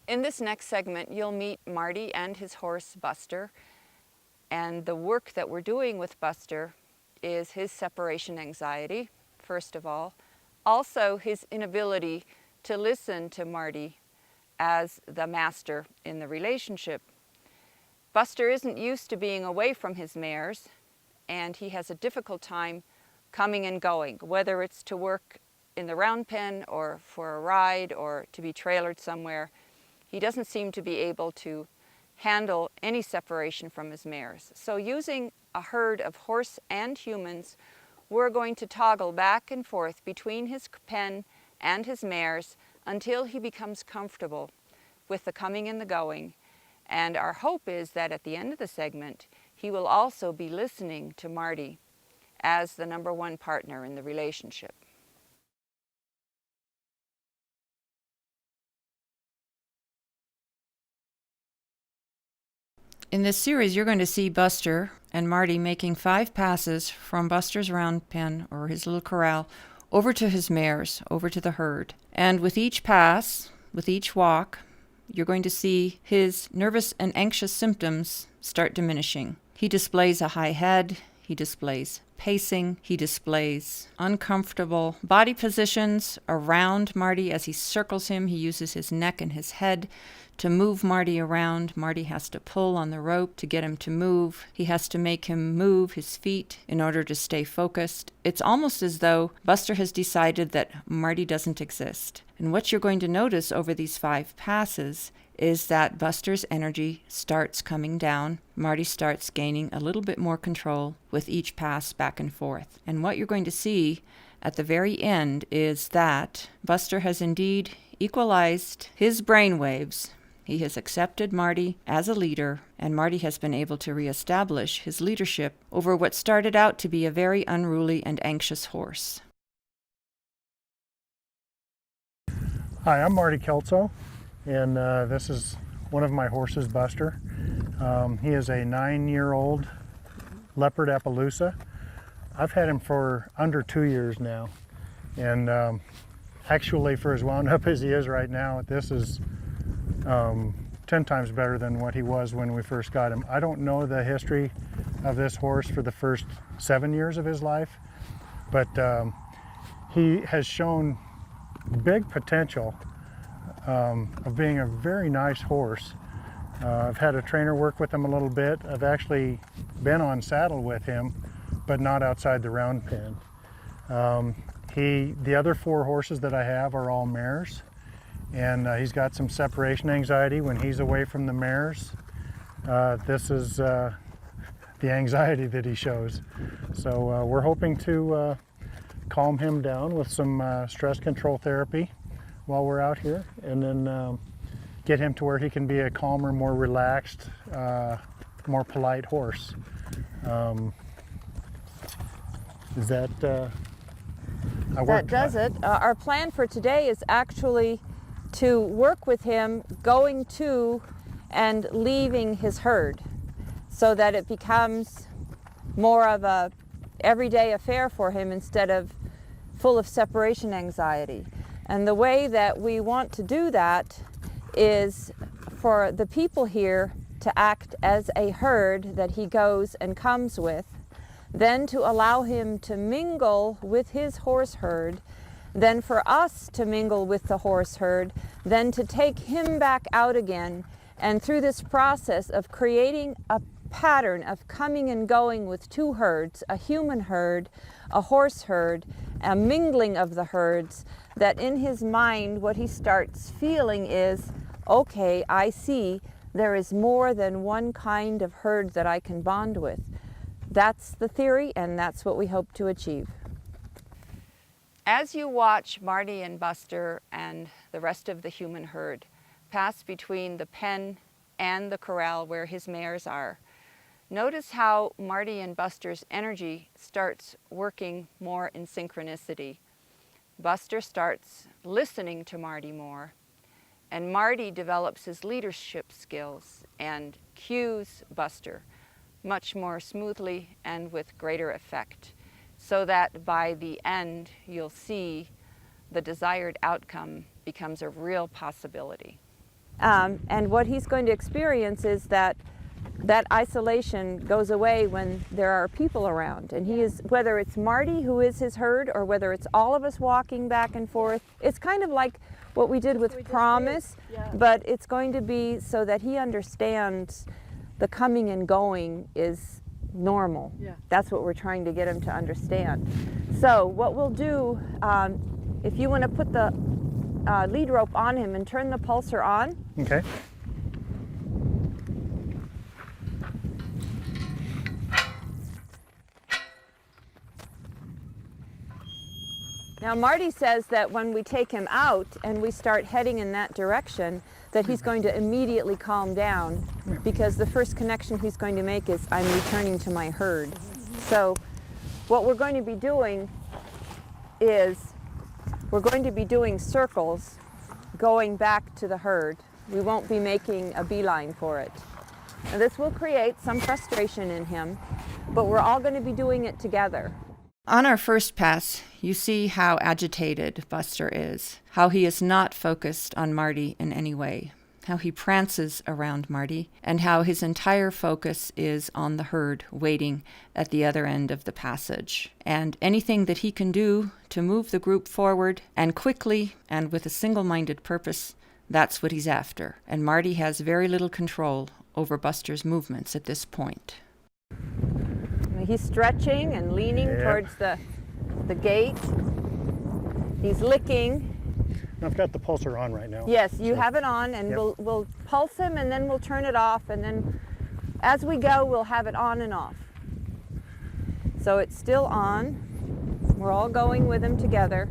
In this next segment, you'll meet Marty and his horse, Buster. And the work that we're doing with Buster is his separation anxiety, first of all. Also, his inability to listen to Marty as the master in the relationship. Buster isn't used to being away from his mares, and he has a difficult time coming and going, whether it's to work in the round pen or for a ride or to be trailered somewhere. He doesn't seem to be able to handle any separation from his mares. So using a herd of horse and humans, we're going to toggle back and forth between his pen and his mares until he becomes comfortable with the coming and the going. And our hope is that at the end of the segment, he will also be listening to Marty as the number one partner in the relationship. In this series, you're going to see Buster and Marty making 5 passes from Buster's round pen or his little corral over to his mares, over to the herd. And with each pass, with each walk, you're going to see his nervous and anxious symptoms start diminishing. He displays a high head, he displays pacing, he displays uncomfortable body positions around Marty as he circles him. He uses his neck and his head to move Marty around. Marty has to pull on the rope to get him to move. He has to make him move his feet in order to stay focused. It's almost as though Buster has decided that Marty doesn't exist. And what you're going to notice over these 5 passes is that Buster's energy starts coming down. Marty starts gaining a little bit more control with each pass back and forth. And what you're going to see at the very end is that Buster has indeed equalized his brain waves. He has accepted Marty as a leader, and Marty has been able to reestablish his leadership over what started out to be a very unruly and anxious horse. Hi, I'm Marty Kelso, and this is one of my horses, Buster. He is a 9-year-old leopard Appaloosa. I've had him for under 2 years now, and actually for as wound up as he is right now, this is 10 times better than what he was when we first got him. I don't know the history of this horse for the first 7 years of his life, but he has shown big potential of being a very nice horse. I've had a trainer work with him a little bit. I've actually been on saddle with him, but not outside the round pen. The other 4 horses that I have are all mares, and he's got some separation anxiety when he's away from the mares. This is the anxiety that he shows. So we're hoping to calm him down with some stress control therapy while we're out here, and then get him to where he can be a calmer, more relaxed, more polite horse. Is that That does it. Our plan for today is actually to work with him going to and leaving his herd so that it becomes more of a everyday affair for him instead of full of separation anxiety. And the way that we want to do that is for the people here to act as a herd that he goes and comes with, then to allow him to mingle with his horse herd, then for us to mingle with the horse herd, then to take him back out again. And through this process of creating a pattern of coming and going with 2 herds, a human herd, a horse herd, a mingling of the herds, that in his mind what he starts feeling is, okay, I see there is more than one kind of herd that I can bond with. That's the theory, and that's what we hope to achieve. As you watch Marty and Buster and the rest of the human herd pass between the pen and the corral where his mares are, notice how Marty and Buster's energy starts working more in synchronicity. Buster starts listening to Marty more, and Marty develops his leadership skills and cues Buster much more smoothly and with greater effect, so that by the end you'll see the desired outcome becomes a real possibility. And what he's going to experience is that isolation goes away when there are people around. And he is, whether it's Marty who is his herd or whether it's all of us walking back and forth, it's kind of like what we did with Promise, but it's going to be so that he understands the coming and going is normal. That's what we're trying to get him to understand. So what we'll do, if you want to put the lead rope on him and turn the pulser on. Okay. Now Marty says that when we take him out and we start heading in that direction, that he's going to immediately calm down, because the first connection he's going to make is, I'm returning to my herd. So what we're going to be doing is we're going to be doing circles going back to the herd. We won't be making a beeline for it. Now this will create some frustration in him, but we're all going to be doing it together. On our first pass, you see how agitated Buster is, how he is not focused on Marty in any way, how he prances around Marty, and how his entire focus is on the herd waiting at the other end of the passage. And anything that he can do to move the group forward and quickly and with a single-minded purpose, that's what he's after. And Marty has very little control over Buster's movements at this point. He's stretching and leaning towards the gate. He's licking. I've got the pulser on right now. Yes, you have it on, and we'll pulse him, and then we'll turn it off, and then as we go, we'll have it on and off. So it's still on. We're all going with him together.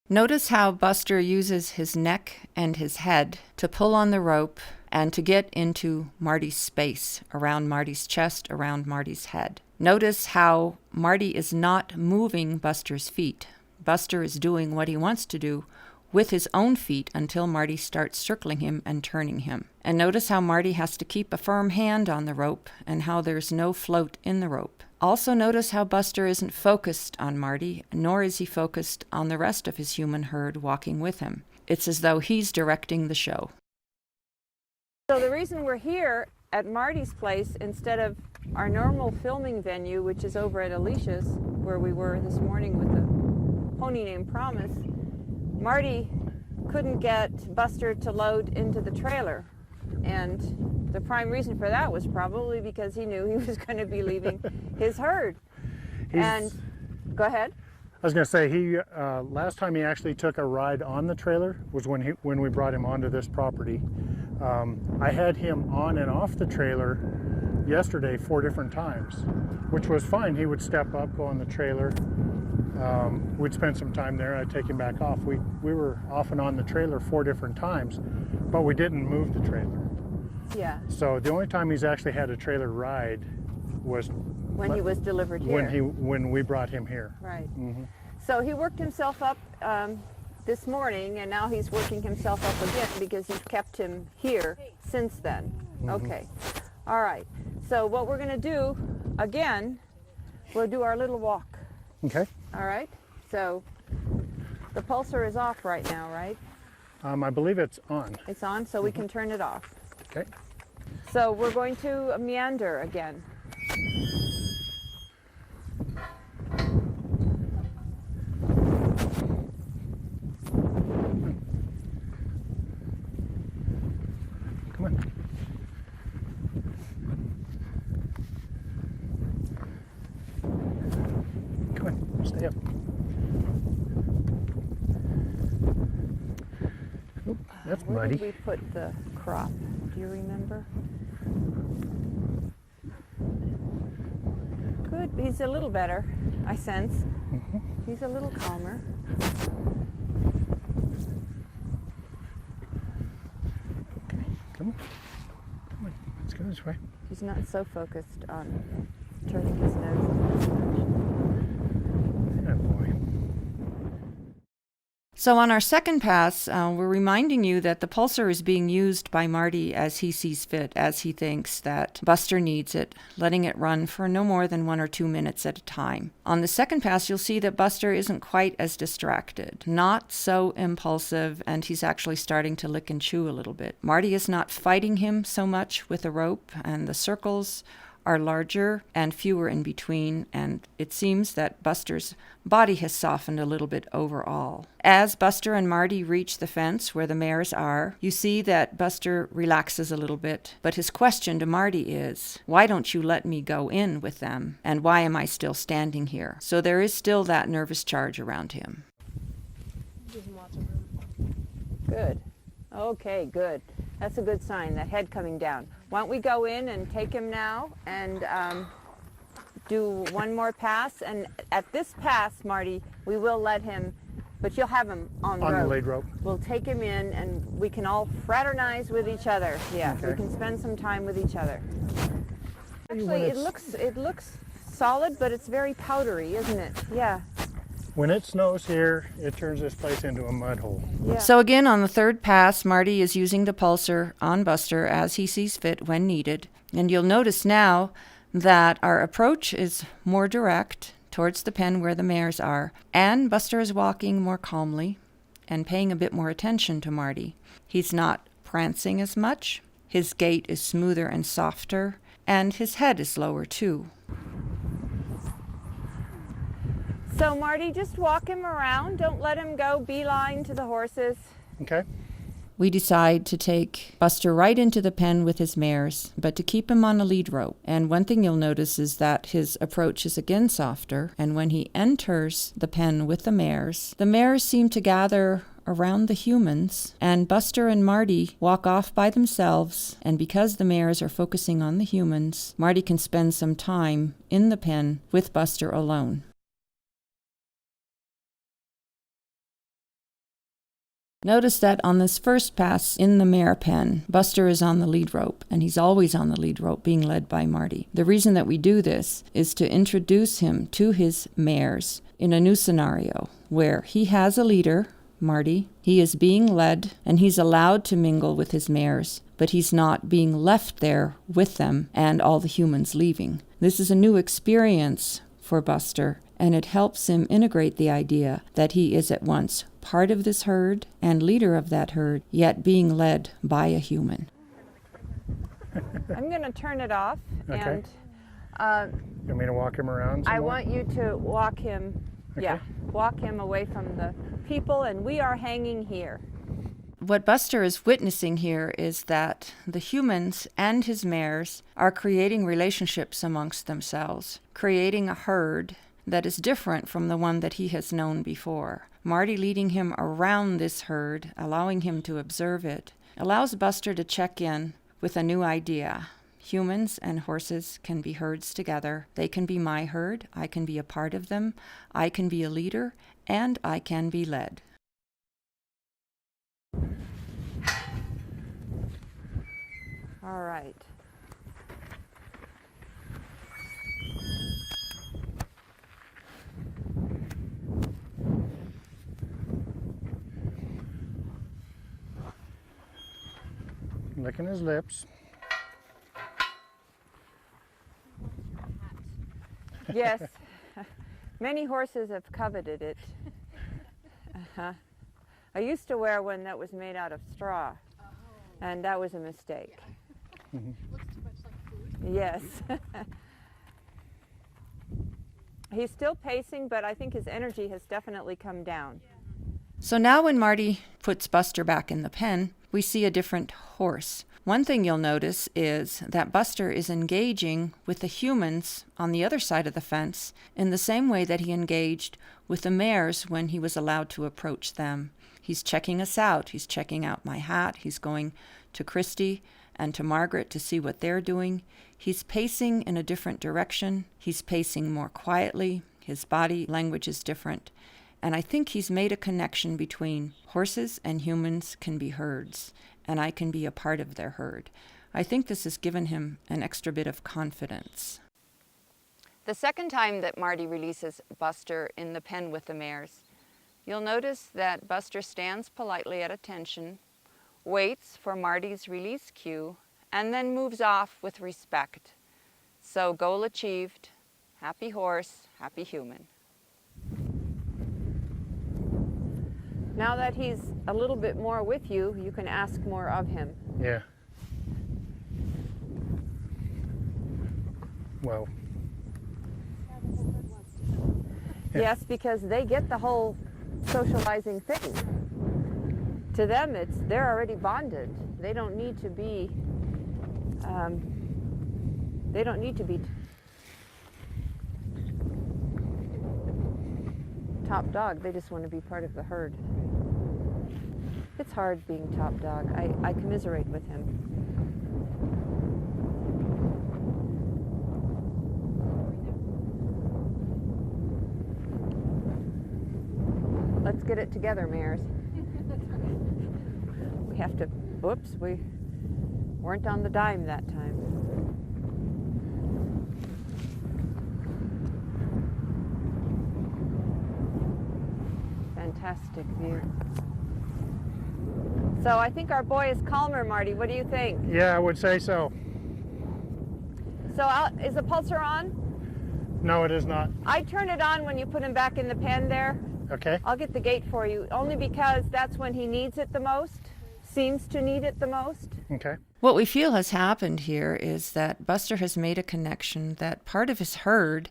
Notice how Buster uses his neck and his head to pull on the rope and to get into Marty's space, around Marty's chest, around Marty's head. Notice how Marty is not moving Buster's feet. Buster is doing what he wants to do with his own feet until Marty starts circling him and turning him. And notice how Marty has to keep a firm hand on the rope and how there's no float in the rope. Also notice how Buster isn't focused on Marty, nor is he focused on the rest of his human herd walking with him. It's as though he's directing the show. So the reason we're here at Marty's place instead of our normal filming venue, which is over at Alicia's, where we were this morning with a pony named Promise, Marty couldn't get Buster to load into the trailer. And the prime reason for that was probably because he knew he was going to be leaving his herd. And go ahead. I was going to say, he last time he actually took a ride on the trailer was when we brought him onto this property. I had him on and off the trailer yesterday 4 different times, which was fine. He would step up, go on the trailer. We'd spend some time there. I'd take him back off. We were off and on the trailer 4 different times, but we didn't move the trailer. Yeah. So the only time he's actually had a trailer ride was when he was delivered here. When we brought him here. Right. Mm-hmm. So he worked himself up this morning, and now he's working himself up again because you've kept him here since then. Mm-hmm. Okay. All right. So what we're going to do, again, we'll do our little walk. Okay. All right. So the pulser is off right now, right? I believe it's on. It's on, so we can turn it off. Okay. So we're going to meander again. Come on. Come on, stay up. Oop, that's Where muddy. did we put the crop? Do you remember? Good. He's a little better, I sense. Mm-hmm. He's a little calmer. Okay, come on. Come on, let's go this way. He's not so focused on turning his nose in this direction. Yeah, boy. So on our second pass, we're reminding you that the pulsar is being used by Marty as he sees fit, as he thinks that Buster needs it, letting it run for no more than 1 or 2 minutes at a time. On the second pass, you'll see that Buster isn't quite as distracted, not so impulsive, and he's actually starting to lick and chew a little bit. Marty is not fighting him so much with the rope, and the circles are larger and fewer in between, and it seems that Buster's body has softened a little bit overall. As Buster and Marty reach the fence where the mares are, you see that Buster relaxes a little bit, but his question to Marty is, why don't you let me go in with them, and why am I still standing here? So there is still that nervous charge around him. Good. Okay, good. That's a good sign, that head coming down. Why don't we go in and take him now and do one more pass? And at this pass, Marty, we will let him, but you'll have him on the lead rope. We'll take him in and we can all fraternize with each other. Yeah, okay. We can spend some time with each other. Actually, it looks solid, but it's very powdery, isn't it? Yeah. When it snows here, it turns this place into a mud hole. Yeah. So again, on the third pass, Marty is using the pulsar on Buster as he sees fit when needed. And you'll notice now that our approach is more direct towards the pen where the mares are, and Buster is walking more calmly and paying a bit more attention to Marty. He's not prancing as much, his gait is smoother and softer, and his head is lower too. So Marty, just walk him around. Don't let him go beeline to the horses. Okay. We decide to take Buster right into the pen with his mares, but to keep him on a lead rope. And one thing you'll notice is that his approach is again softer, and when he enters the pen with the mares seem to gather around the humans, and Buster and Marty walk off by themselves, and because the mares are focusing on the humans, Marty can spend some time in the pen with Buster alone. Notice that on this first pass in the mare pen, Buster is on the lead rope, and he's always on the lead rope, being led by Marty. The reason that we do this is to introduce him to his mares in a new scenario where he has a leader, Marty. He is being led, and he's allowed to mingle with his mares, but he's not being left there with them and all the humans leaving. This is a new experience for Buster, and it helps him integrate the idea that he is at once part of this herd and leader of that herd, yet being led by a human. I'm going to turn it off, Okay. and You want me to walk him around some I more? want you to walk him, Okay. walk him away from the people, and we are hanging here. What Buster is witnessing here is that the humans and his mares are creating relationships amongst themselves, creating a herd that is different from the one that he has known before. Marty leading him around this herd, allowing him to observe it, allows Buster to check in with a new idea. Humans and horses can be herds together. They can be my herd. I can be a part of them. I can be a leader, and I can be led. All right. Licking his lips. Yes, many horses have coveted it. I used to wear one that was made out of straw, and that was a mistake. Looks too much like food. Yes. He's still pacing, but I think his energy has definitely come down. So now when Marty puts Buster back in the pen, we see a different horse. One thing you'll notice is that Buster is engaging with the humans on the other side of the fence in the same way that he engaged with the mares when he was allowed to approach them. He's checking us out. He's checking out my hat. He's going to Christy and to Margaret to see what they're doing. He's pacing in a different direction. He's pacing more quietly. His body language is different. And I think he's made a connection between horses and humans can be herds, and I can be a part of their herd. I think this has given him an extra bit of confidence. The second time that Marty releases Buster in the pen with the mares, You'll notice that Buster stands politely at attention, waits for Marty's release cue, and then moves off with respect. So goal achieved, happy horse, happy human. Now that he's a little bit more with you, you can ask more of him. Yeah. Well. Yeah. Yes, because they get the whole socializing thing. To them, they're already bonded. They don't need to be. Top dog. They just want to be part of the herd. It's hard being top dog. I commiserate with him. Let's get it together, mares. We have to, whoops, we weren't on the dime that time. Fantastic view. So I think our boy is calmer, Marty. What do you think? Yeah, I would say so. So is the pulsar on? No, it is not. I turn it on when you put him back in the pen there. Okay. I'll get the gate for you, only because that's when he needs it the most, seems to need it the most. Okay. What we feel has happened here is that Buster has made a connection that part of his herd,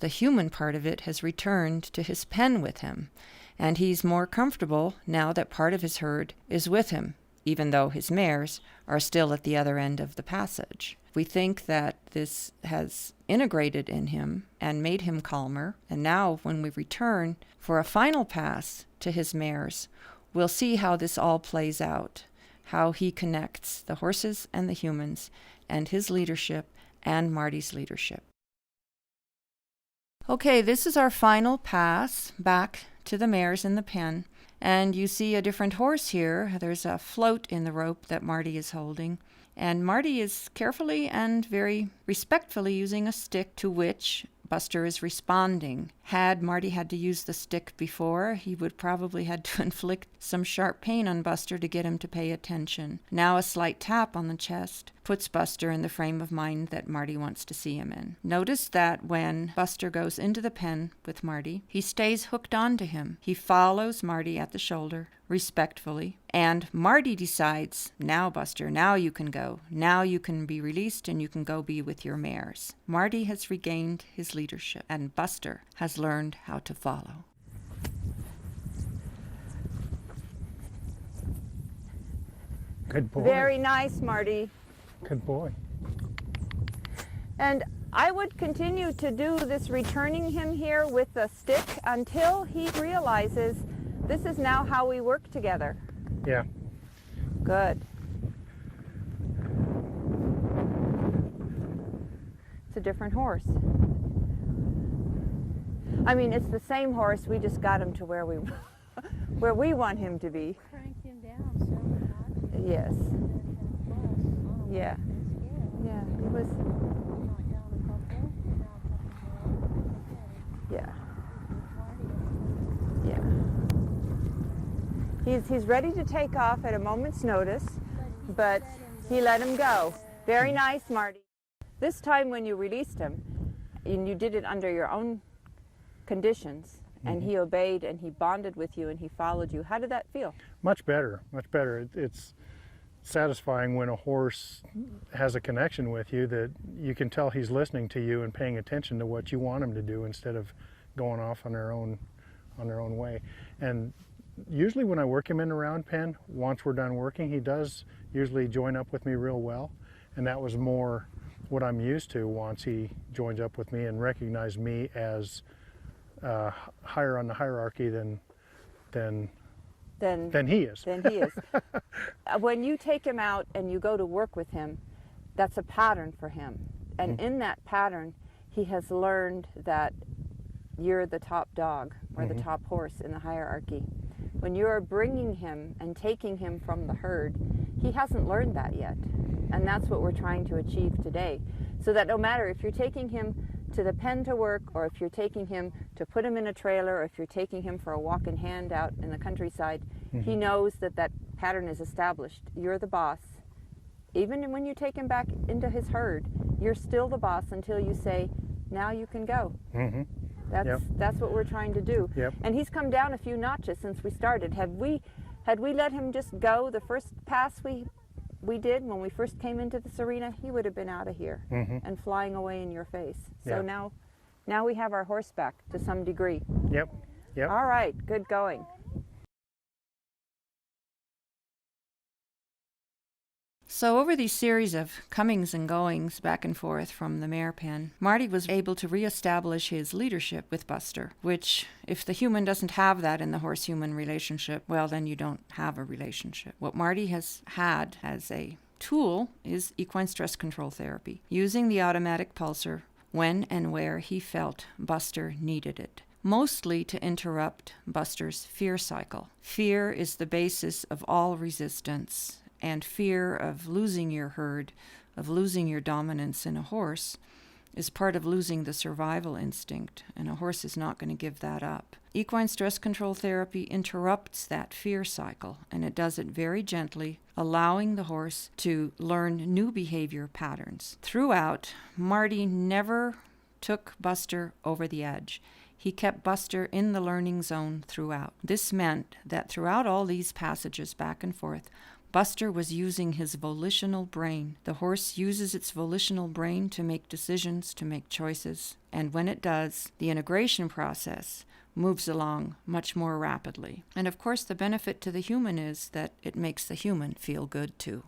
the human part of it, has returned to his pen with him. And he's more comfortable now that part of his herd is with him, even though his mares are still at the other end of the passage. We think that this has integrated in him and made him calmer, and now when we return for a final pass to his mares, we'll see how this all plays out, how he connects the horses and the humans, and his leadership and Marty's leadership. Okay, this is our final pass back to the mares in the pen, and you see a different horse here. There's a float in the rope that Marty is holding, and Marty is carefully and very respectfully using a stick to which Buster is responding. Had Marty had to use the stick before, he would probably had to inflict some sharp pain on Buster to get him to pay attention. Now a slight tap on the chest puts Buster in the frame of mind that Marty wants to see him in. Notice that when Buster goes into the pen with Marty, he stays hooked onto him. He follows Marty at the shoulder respectfully, and Marty decides, now Buster, now you can go. Now you can be released and you can go be with your mares. Marty has regained his leadership, and Buster has learned how to follow. Good boy. Very nice, Marty. Good boy. And I would continue to do this returning him here with the stick until he realizes this is now how we work together. Yeah. Good. It's a different horse. I mean, it's the same horse, we just got him to where we want him to be. Cranked him down so much. Yes. Yeah. Yeah, it was. Yeah. Yeah. He's ready to take off at a moment's notice, but he let him go. Very nice, Marty. This time when you released him, and you did it under your own conditions, and he obeyed and he bonded with you and he followed you. How did that feel? Much better, much better. It's satisfying when a horse has a connection with you, that you can tell he's listening to you and paying attention to what you want him to do instead of going off on their own way. And usually when I work him in the round pen, once we're done working, he does usually join up with me real well, and that was more what I'm used to once he joins up with me and recognizes me as higher on the hierarchy than he is. Than he is. When you take him out and you go to work with him, that's a pattern for him. And in that pattern, he has learned that you're the top dog or the top horse in the hierarchy. When you're bringing him and taking him from the herd, he hasn't learned that yet. And that's what we're trying to achieve today. So that no matter if you're taking him to the pen to work, or if you're taking him to put him in a trailer, or if you're taking him for a walk in hand out in the countryside, he knows that that pattern is established. You're the boss. Even when you take him back into his herd, you're still the boss until you say, now you can go. That's what we're trying to do. And he's come down a few notches since we started. Had we let him just go the first pass we did when we first came into this arena, he would have been out of here and flying away in your face. So now we have our horse back to some degree. All right, good going. So over these series of comings and goings back and forth from the mare pen, Marty was able to reestablish his leadership with Buster, which, if the human doesn't have that in the horse-human relationship, well, then you don't have a relationship. What Marty has had as a tool is equine stress control therapy, using the automatic pulser when and where he felt Buster needed it, mostly to interrupt Buster's fear cycle. Fear is the basis of all resistance, and fear of losing your herd, of losing your dominance in a horse, is part of losing the survival instinct, and a horse is not going to give that up. Equine stress control therapy interrupts that fear cycle, and it does it very gently, allowing the horse to learn new behavior patterns. Throughout, Marty never took Buster over the edge. He kept Buster in the learning zone throughout. This meant that throughout all these passages back and forth, Buster was using his volitional brain. The horse uses its volitional brain to make decisions, to make choices. And when it does, the integration process moves along much more rapidly. And of course, the benefit to the human is that it makes the human feel good too.